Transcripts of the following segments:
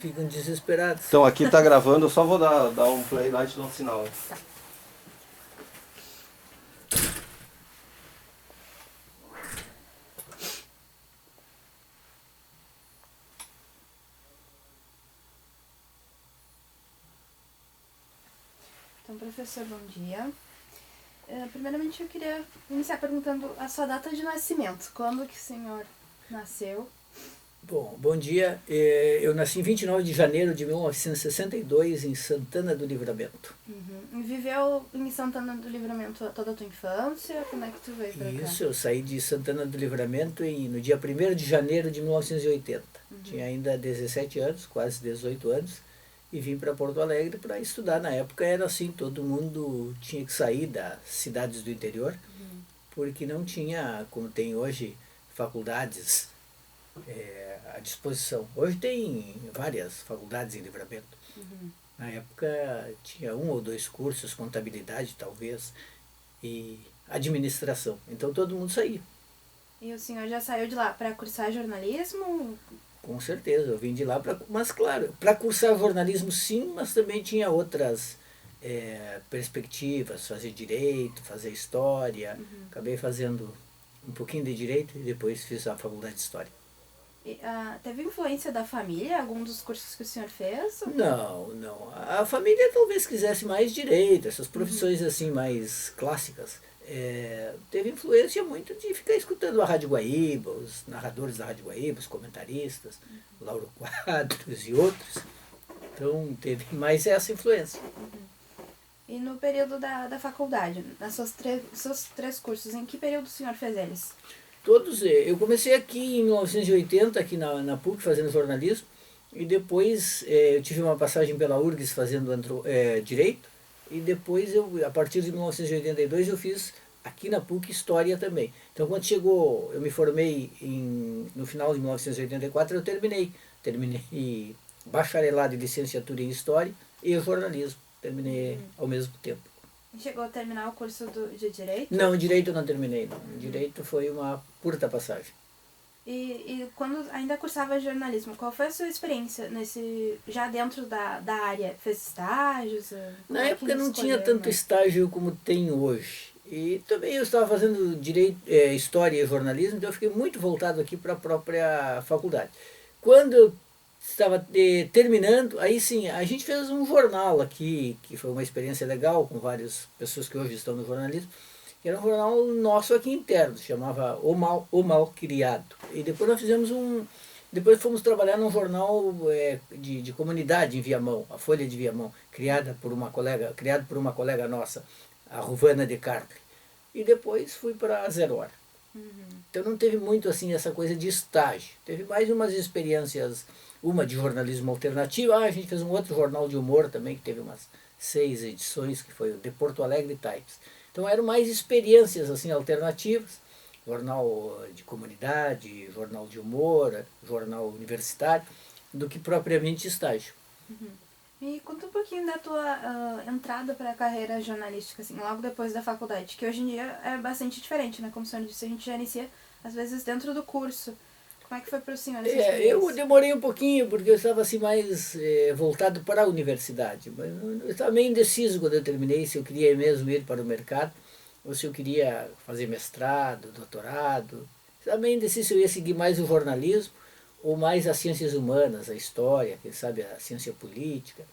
Ficam desesperados. Então aqui tá gravando, eu só vou dar um play lá e te dou um sinal. Tá. Então, professor, bom dia. Primeiramente, eu queria iniciar perguntando a sua data de nascimento. Quando que o senhor nasceu? Bom dia. Eu nasci em 29 de janeiro de 1962 em Santana do Livramento. E viveu em Santana do Livramento toda a tua infância? Como é que tu veio pra cá? Isso, eu saí de Santana do Livramento no dia 1º de janeiro de 1980. Tinha ainda 17 anos, quase 18 anos, e vim para Porto Alegre para estudar. Na época era assim, todo mundo tinha que sair das cidades do interior, porque não tinha, como tem hoje, faculdades à disposição. Hoje tem várias faculdades em Livramento. Na época tinha 1 ou 2 cursos, contabilidade talvez, e administração. Então todo mundo saía. E o senhor já saiu de lá para cursar jornalismo? Com certeza, eu vim de lá, mas claro, para cursar jornalismo sim, mas também tinha outras perspectivas, fazer direito, fazer história. Acabei fazendo um pouquinho de direito e depois fiz a faculdade de história. Teve influência da família, algum dos cursos que o senhor fez? Não. A família talvez quisesse mais direito, essas profissões assim mais clássicas. Teve influência muito de ficar escutando a Rádio Guaíba, os narradores da Rádio Guaíba, os comentaristas, Lauro Quadros e outros. Então teve mais essa influência. E no período da faculdade, seus 3 cursos, em que período o senhor fez eles? Todos, eu comecei aqui em 1980, aqui na PUC, fazendo jornalismo, e depois eu tive uma passagem pela URGS fazendo direito, e depois, a partir de 1982, eu fiz aqui na PUC História também. Então, quando chegou, eu me formei no final de 1984, eu terminei bacharelado e licenciatura em História e jornalismo, terminei ao mesmo tempo. Chegou a terminar o curso de Direito? Não, Direito eu não terminei, não. Direito foi uma curta passagem. E quando ainda cursava jornalismo, qual foi a sua experiência já dentro da área? Fez estágios? Na época não tinha tanto estágio como tem hoje. E também eu estava fazendo História e Jornalismo, então eu fiquei muito voltado aqui para a própria faculdade. Quando eu estava terminando, aí sim, a gente fez um jornal aqui, que foi uma experiência legal, com várias pessoas que hoje estão no jornalismo, que era um jornal nosso aqui interno, se chamava O Mal Criado. E depois nós fizemos depois fomos trabalhar num jornal de comunidade em Viamão, a Folha de Viamão, criado por uma colega nossa, a Ruvana de Carpe. E depois fui para a Zero Hora. Então não teve muito assim essa coisa de estágio. Teve mais umas experiências, uma de jornalismo alternativo. A gente fez um outro jornal de humor também, que teve umas 6 edições, que foi o The Porto Alegre Times. Então eram mais experiências assim alternativas, jornal de comunidade, jornal de humor, jornal universitário, do que propriamente estágio. E conta um pouquinho da tua entrada para a carreira jornalística, assim, logo depois da faculdade, que hoje em dia é bastante diferente, né? Como o senhor disse, a gente já inicia, às vezes, dentro do curso. Como é que foi para o senhor essa experiência? Eu demorei um pouquinho, porque eu estava assim mais voltado para a universidade. Mas eu estava meio indeciso quando eu terminei, se eu queria mesmo ir para o mercado, ou se eu queria fazer mestrado, doutorado. Estava meio indeciso se eu ia seguir mais o jornalismo, ou mais as ciências humanas, a história, quem sabe a ciência política.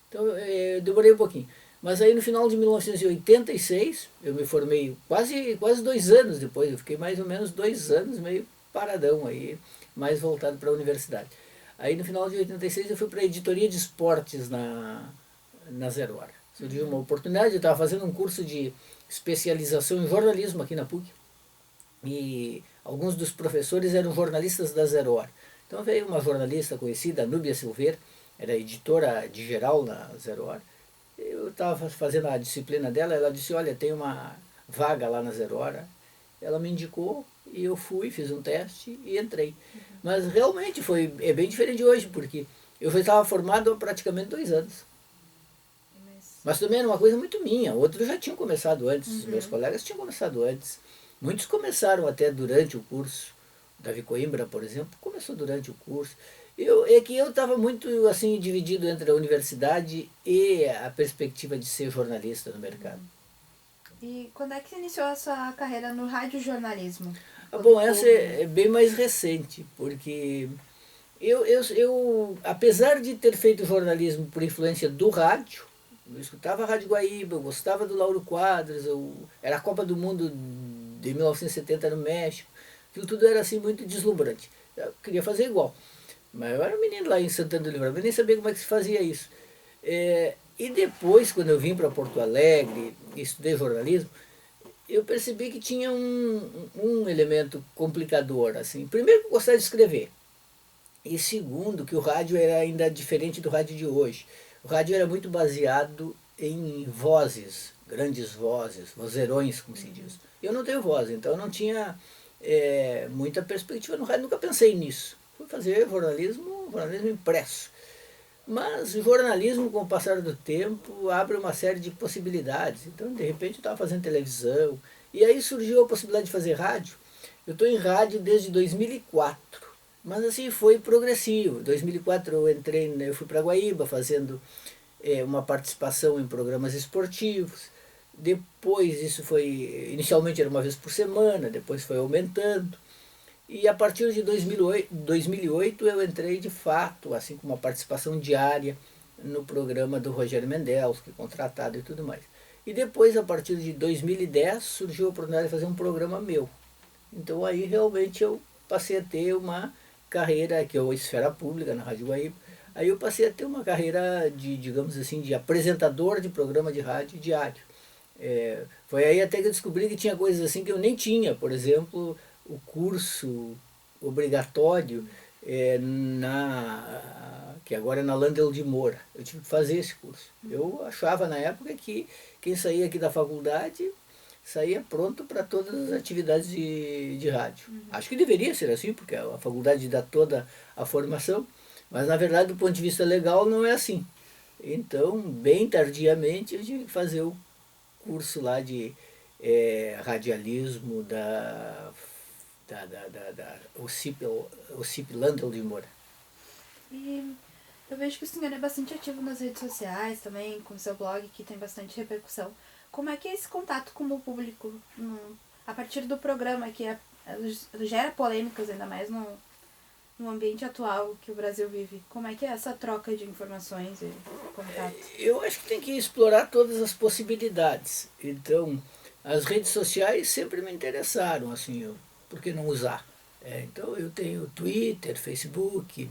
Então eu demorei um pouquinho. Mas aí no final de 1986, eu me formei quase 2 anos depois, eu fiquei mais ou menos 2 anos meio paradão aí, mais voltado para a universidade. Aí no final de 86 eu fui para a editoria de esportes na Zero Hora. Surgiu uma oportunidade, eu estava fazendo um curso de especialização em jornalismo aqui na PUC, e alguns dos professores eram jornalistas da Zero Hora. Então veio uma jornalista conhecida, Núbia Silveira, era editora de geral na Zero Hora. Eu estava fazendo a disciplina dela, ela disse, olha, tem uma vaga lá na Zero Hora. Ela me indicou e eu fui, fiz um teste e entrei. Mas realmente é bem diferente de hoje, porque eu já estava formado há praticamente 2 anos. Mas também era uma coisa muito minha, outros já tinham começado antes, os meus colegas tinham começado antes. Muitos começaram até durante o curso. Davi Coimbra, por exemplo, começou durante o curso. É que eu estava muito assim dividido entre a universidade e a perspectiva de ser jornalista no mercado. E quando é que você iniciou a sua carreira no radiojornalismo? Bom, essa é bem mais recente, porque apesar de ter feito jornalismo por influência do rádio, eu escutava a Rádio Guaíba, eu gostava do Lauro Quadros, era a Copa do Mundo de 1970 no México, aquilo tudo era assim muito deslumbrante. Eu queria fazer igual. Mas eu era um menino lá em Santana do Livramento, nem sabia como é que se fazia isso. E depois, quando eu vim para Porto Alegre e estudei jornalismo, eu percebi que tinha um elemento complicador. Assim. Primeiro, que eu gostava de escrever. E segundo, que o rádio era ainda diferente do rádio de hoje. O rádio era muito baseado em vozes, grandes vozes, vozeirões, como se diz. Eu não tenho voz, então eu não tinha muita perspectiva no rádio, nunca pensei nisso. Fui fazer jornalismo impresso. Mas o jornalismo, com o passar do tempo, abre uma série de possibilidades. Então, de repente, eu estava fazendo televisão. E aí surgiu a possibilidade de fazer rádio. Eu estou em rádio desde 2004. Mas assim, foi progressivo. Em 2004 eu fui para Guaíba fazendo uma participação em programas esportivos. Depois isso foi, inicialmente era uma vez por semana, depois foi aumentando. E a partir de 2008 eu entrei de fato, assim, com uma participação diária no programa do Rogério Mendelski, contratado e tudo mais. E depois, a partir de 2010, surgiu a oportunidade de fazer um programa meu. Então aí realmente eu passei a ter uma carreira, que é a esfera pública na Rádio Guaíba, aí eu passei a ter uma carreira de, digamos assim, de apresentador de programa de rádio diário. Foi aí até que eu descobri que tinha coisas assim que eu nem tinha, por exemplo, o curso obrigatório que agora é na Landel de Moura. Eu tive que fazer esse curso. Eu achava na época que quem saía aqui da faculdade saía pronto para todas as atividades de rádio. Acho que deveria ser assim, porque a faculdade dá toda a formação, mas na verdade do ponto de vista legal não é assim. Então, bem tardiamente, eu tive que fazer o curso lá de radialismo da OCIP Landel de Moura. E eu vejo que o senhor é bastante ativo nas redes sociais também, com o seu blog, que tem bastante repercussão. Como é que é esse contato com o público a partir do programa, que gera polêmicas, ainda mais no ambiente atual que o Brasil vive? Como é que é essa troca de informações e contato? Eu acho que tem que explorar todas as possibilidades. Então, as redes sociais sempre me interessaram, assim, por que não usar? Então, eu tenho Twitter, Facebook,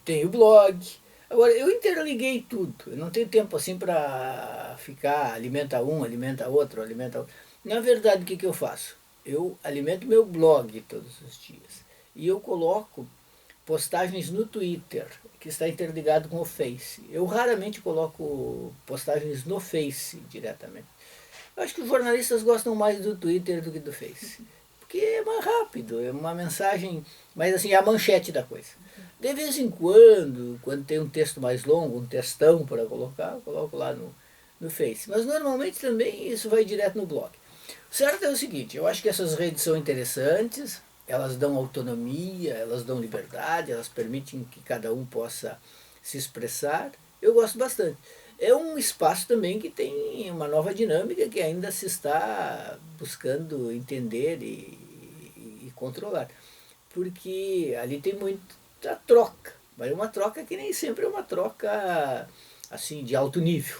tenho blog. Agora, eu interliguei tudo. Eu não tenho tempo assim para ficar, alimenta um, alimenta outro, alimenta outro. Na verdade, o que eu faço? Eu alimento meu blog todos os dias. E eu coloco postagens no Twitter, que está interligado com o Face. Eu raramente coloco postagens no Face diretamente. Eu acho que os jornalistas gostam mais do Twitter do que do Face. Porque é mais rápido, é uma mensagem, mas assim, é a manchete da coisa. De vez em quando tem um texto mais longo, um textão para colocar, eu coloco lá no Face. Mas normalmente também isso vai direto no blog. O certo é o seguinte, eu acho que essas redes são interessantes, elas dão autonomia, elas dão liberdade, elas permitem que cada um possa se expressar. Eu gosto bastante. É um espaço também que tem uma nova dinâmica que ainda se está buscando entender e controlar. Porque ali tem muita troca, mas é uma troca que nem sempre é uma troca assim de alto nível.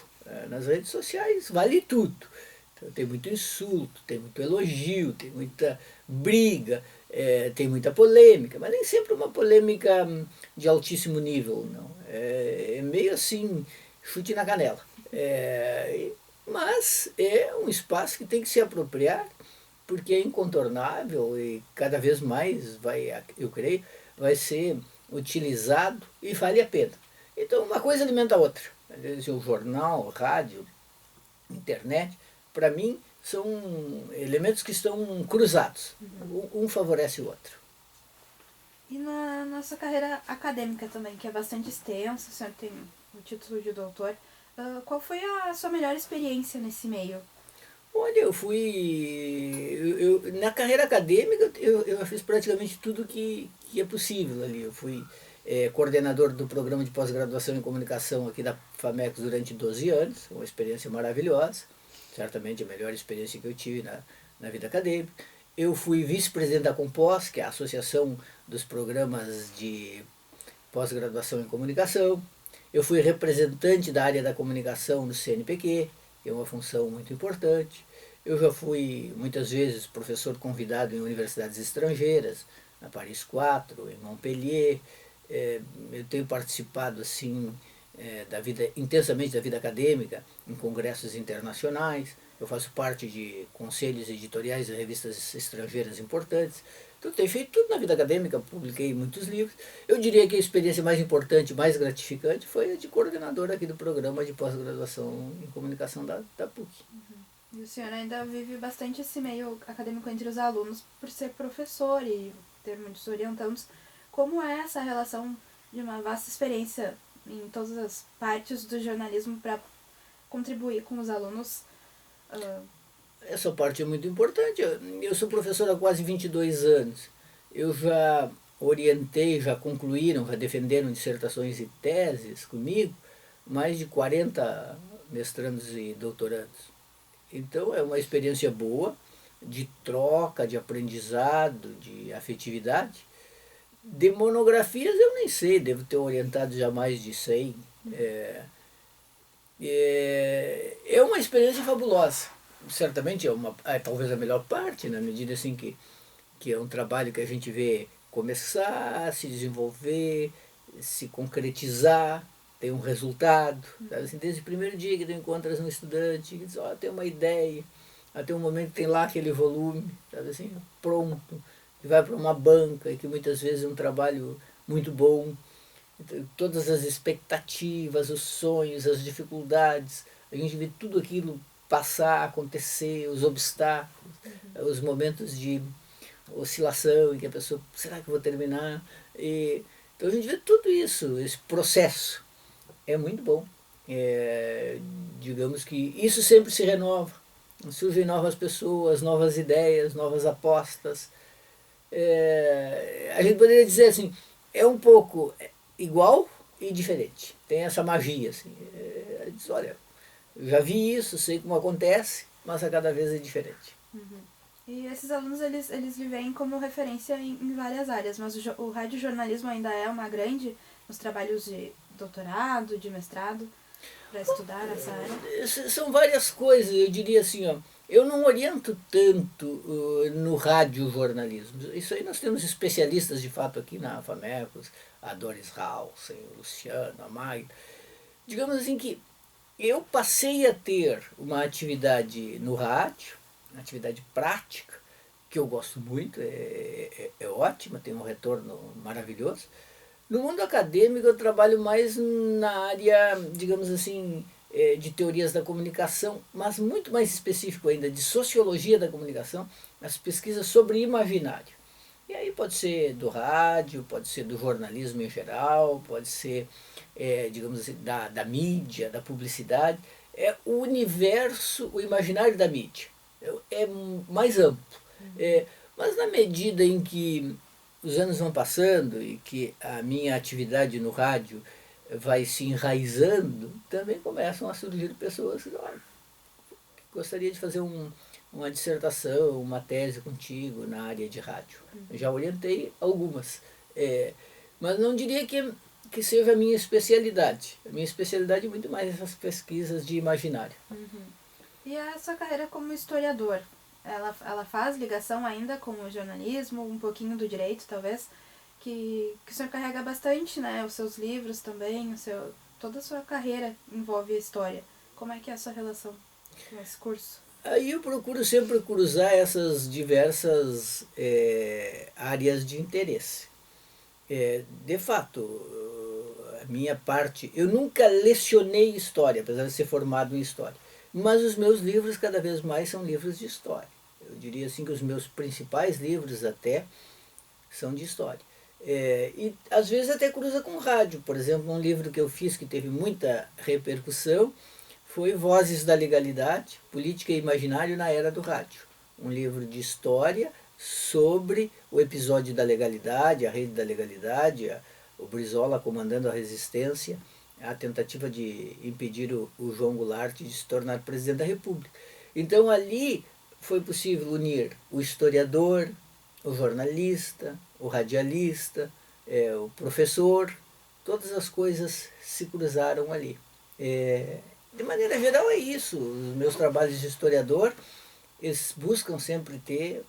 Nas redes sociais vale tudo. Então, tem muito insulto, tem muito elogio, tem muita briga, tem muita polêmica, mas nem sempre uma polêmica de altíssimo nível, não. É meio assim, chute na canela. Mas é um espaço que tem que se apropriar, porque é incontornável e cada vez mais eu creio, vai ser utilizado e vale a pena. Então uma coisa alimenta a outra. O jornal, rádio, internet, para mim são elementos que estão cruzados. Um favorece o outro. E na nossa carreira acadêmica também, que é bastante extensa, o senhor tem o título de doutor, qual foi a sua melhor experiência nesse meio? Olha, na carreira acadêmica eu fiz praticamente tudo que é possível ali. Eu fui coordenador do programa de pós-graduação em comunicação aqui da FAMECOS durante 12 anos, uma experiência maravilhosa, certamente a melhor experiência que eu tive na vida acadêmica. Eu fui vice-presidente da Compos, que é a Associação dos Programas de Pós-Graduação em Comunicação. Eu fui representante da área da comunicação no CNPq, que é uma função muito importante. Eu já fui muitas vezes professor convidado em universidades estrangeiras, na Paris 4, em Montpellier. Eu tenho participado assim intensamente da vida acadêmica em congressos internacionais. Eu faço parte de conselhos editoriais de revistas estrangeiras importantes. Então, tenho feito tudo na vida acadêmica, publiquei muitos livros. Eu diria que a experiência mais importante, mais gratificante, foi a de coordenador aqui do programa de pós-graduação em comunicação da PUC. E o senhor ainda vive bastante esse meio acadêmico entre os alunos por ser professor e ter muitos orientandos. Como é essa relação de uma vasta experiência em todas as partes do jornalismo para contribuir com os alunos? Essa parte é muito importante. Eu sou professor há quase 22 anos. Eu já orientei, já concluíram, já defenderam dissertações e teses comigo, mais de 40 mestrandos e doutorandos. Então é uma experiência boa, de troca, de aprendizado, de afetividade. De monografias eu nem sei, devo ter orientado já mais de 100. É uma experiência fabulosa. Certamente é talvez a melhor parte, na medida assim que é um trabalho que a gente vê começar, se desenvolver, se concretizar, tem um resultado. Sabe? Assim, desde o primeiro dia que tu encontras um estudante, que diz, tem uma ideia, até um momento que tem lá aquele volume, sabe assim, pronto, que vai para uma banca, e que muitas vezes é um trabalho muito bom. Então, todas as expectativas, os sonhos, as dificuldades, a gente vê tudo aquilo passar, acontecer, os obstáculos, os momentos de oscilação em que a pessoa, será que eu vou terminar? Então a gente vê tudo isso, esse processo. É muito bom. Digamos que isso sempre se renova. Surgem novas pessoas, novas ideias, novas apostas. A gente poderia dizer assim, é um pouco igual e diferente. Tem essa magia. Assim. Diz, olha, eu já vi isso, sei como acontece, mas a cada vez é diferente. Uhum. E esses alunos, eles lhe veem como referência em várias áreas, mas o radiojornalismo ainda é uma grande nos trabalhos de doutorado, de mestrado, para estudar essa área? São várias coisas, eu diria assim, eu não oriento tanto no radiojornalismo. Isso aí nós temos especialistas de fato aqui na FAMECOS, a Doris Halsen, o Luciano, a Magda. Digamos assim que eu passei a ter uma atividade no rádio, uma atividade prática, que eu gosto muito, é ótima, tem um retorno maravilhoso. No mundo acadêmico eu trabalho mais na área, digamos assim, de teorias da comunicação, mas muito mais específico ainda, de sociologia da comunicação, as pesquisas sobre imaginário. E aí pode ser do rádio, pode ser do jornalismo em geral, pode ser, digamos assim, da mídia, da publicidade. É o universo, o imaginário da mídia. É mais amplo. Mas na medida em que os anos vão passando e que a minha atividade no rádio vai se enraizando, também começam a surgir pessoas que gostaria de fazer uma dissertação, uma tese contigo na área de rádio. Eu já orientei algumas, mas não diria que seja a minha especialidade. A minha especialidade é muito mais essas pesquisas de imaginário. Uhum. E a sua carreira como historiador? Ela faz ligação ainda com o jornalismo, um pouquinho do direito, talvez, que o senhor carrega bastante, né? Os seus livros também, toda a sua carreira envolve a história. Como é que é a sua relação com esse curso? Aí eu procuro sempre cruzar essas diversas áreas de interesse. De fato, a minha parte... Eu nunca lecionei história, apesar de ser formado em história. Mas os meus livros cada vez mais são livros de história. Eu diria assim que os meus principais livros até são de história. E às vezes até cruza com rádio. Por exemplo, um livro que eu fiz que teve muita repercussão foi Vozes da Legalidade, Política e Imaginário na Era do Rádio. Um livro de história sobre o episódio da legalidade, a rede da legalidade, o Brizola comandando a resistência, a tentativa de impedir o João Goulart de se tornar presidente da República. Então ali foi possível unir o historiador, o jornalista, o radialista, o professor, todas as coisas se cruzaram ali. De maneira geral é isso, os meus trabalhos de historiador, eles buscam sempre ter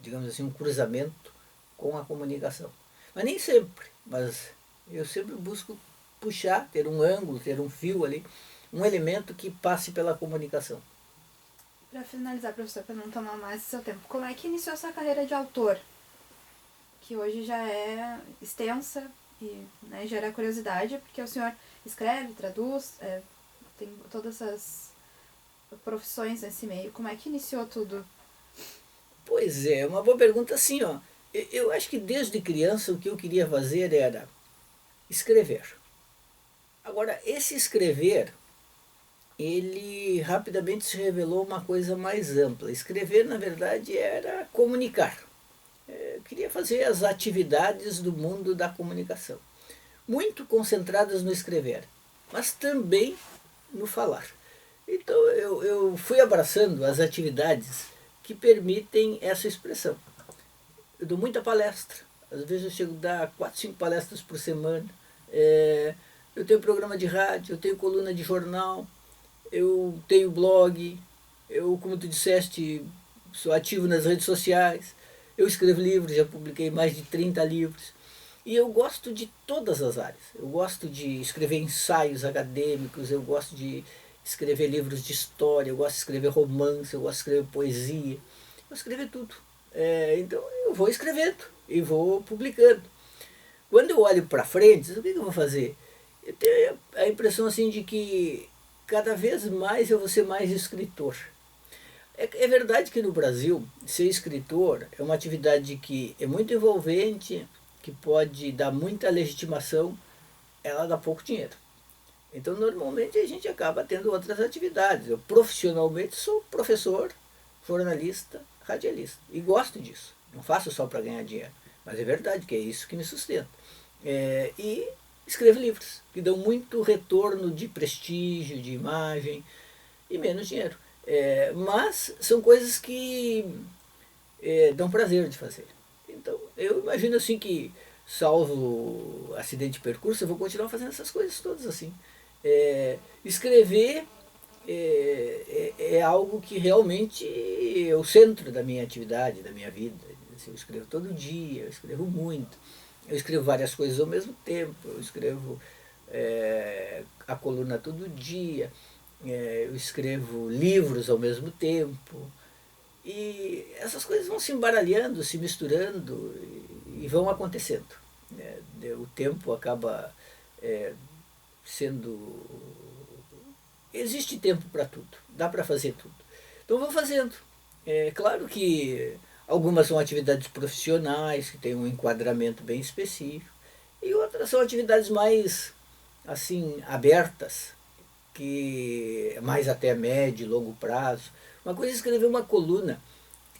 digamos assim, um cruzamento com a comunicação. Mas nem sempre, mas eu sempre busco puxar, ter um ângulo, ter um fio ali, um elemento que passe pela comunicação. Para finalizar, professor, para não tomar mais seu tempo, como é que iniciou essa carreira de autor? Que hoje já é extensa e, né, gera curiosidade, porque o senhor escreve, traduz, tem todas essas profissões nesse meio. Como é que iniciou tudo? Pois é, uma boa pergunta assim, ó. Eu acho que desde criança o que eu queria fazer era escrever. Agora, esse escrever, ele rapidamente se revelou uma coisa mais ampla. Escrever, na verdade, era comunicar. Eu queria fazer as atividades do mundo da comunicação, muito concentradas no escrever, mas também no falar. Então eu fui abraçando as atividades que permitem essa expressão. Eu dou muita palestra, às vezes eu chego a dar 4, 5 palestras por semana. Eu tenho programa de rádio, eu tenho coluna de jornal, eu tenho blog, eu, como tu disseste, sou ativo nas redes sociais, eu escrevo livros, já publiquei mais de 30 livros. E eu gosto de todas as áreas. Eu gosto de escrever ensaios acadêmicos, eu gosto de escrever livros de história, eu gosto de escrever romance, eu gosto de escrever poesia, eu gosto de escrever tudo. Então eu vou escrevendo e vou publicando. Quando eu olho para frente, o que eu vou fazer? Eu tenho a impressão assim de que cada vez mais eu vou ser mais escritor. É verdade que no Brasil ser escritor é uma atividade que é muito envolvente, que pode dar muita legitimação, ela dá pouco dinheiro. Então normalmente a gente acaba tendo outras atividades. Eu profissionalmente sou professor, jornalista, radialista e gosto disso. Não faço só para ganhar dinheiro, mas é verdade que é isso que me sustenta. E escrevo livros que dão muito retorno de prestígio, de imagem e menos dinheiro. Mas são coisas que dão prazer de fazer. Então eu imagino assim que, salvo acidente de percurso, eu vou continuar fazendo essas coisas todas assim. Escrever é algo que realmente é o centro da minha atividade, da minha vida. Eu escrevo todo dia, eu escrevo muito. Eu escrevo várias coisas ao mesmo tempo, eu escrevo a coluna todo dia, eu escrevo livros ao mesmo tempo. E essas coisas vão se embaralhando, se misturando e vão acontecendo. O tempo acaba sendo... Existe tempo para tudo, dá para fazer tudo. Então vou fazendo. É claro que algumas são atividades profissionais, que têm um enquadramento bem específico, e outras são atividades mais assim abertas, que mais até médio e longo prazo. Uma coisa é escrever uma coluna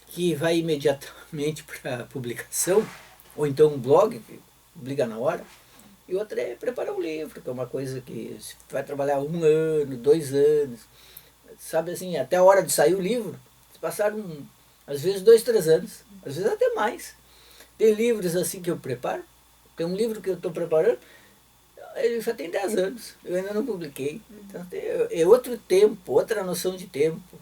que vai imediatamente para publicação, ou então um blog que publica na hora, e outra é preparar um livro, que é uma coisa que você vai trabalhar 1 ano, 2 anos, sabe assim, até a hora de sair o livro, passaram às vezes 2, 3 anos, às vezes até mais. Tem livros assim que eu preparo, tem um livro que eu estou preparando, ele já tem 10 anos, eu ainda não publiquei. Então é outro tempo, outra noção de tempo.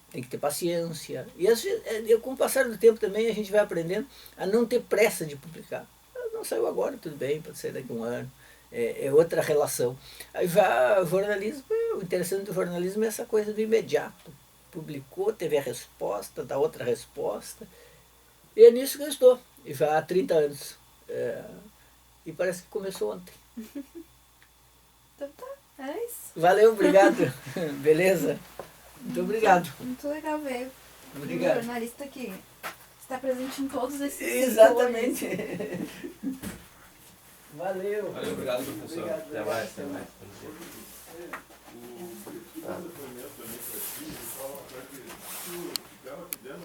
Tem que ter paciência. E às vezes, com o passar do tempo também a gente vai aprendendo a não ter pressa de publicar. Não saiu agora, tudo bem, pode sair daqui a 1 ano. É outra relação. Aí já o jornalismo, o interessante do jornalismo é essa coisa do imediato. Publicou, teve a resposta, dá outra resposta. E é nisso que eu estou, já há 30 anos. E parece que começou ontem. Então tá, é isso. Valeu, obrigado. Beleza? Muito obrigado. Muito legal ver Obrigado. um jornalista que está presente em todos esses Exatamente. Valeu. Valeu, obrigado, professor. Obrigado, Até mais, até mais. obrigado.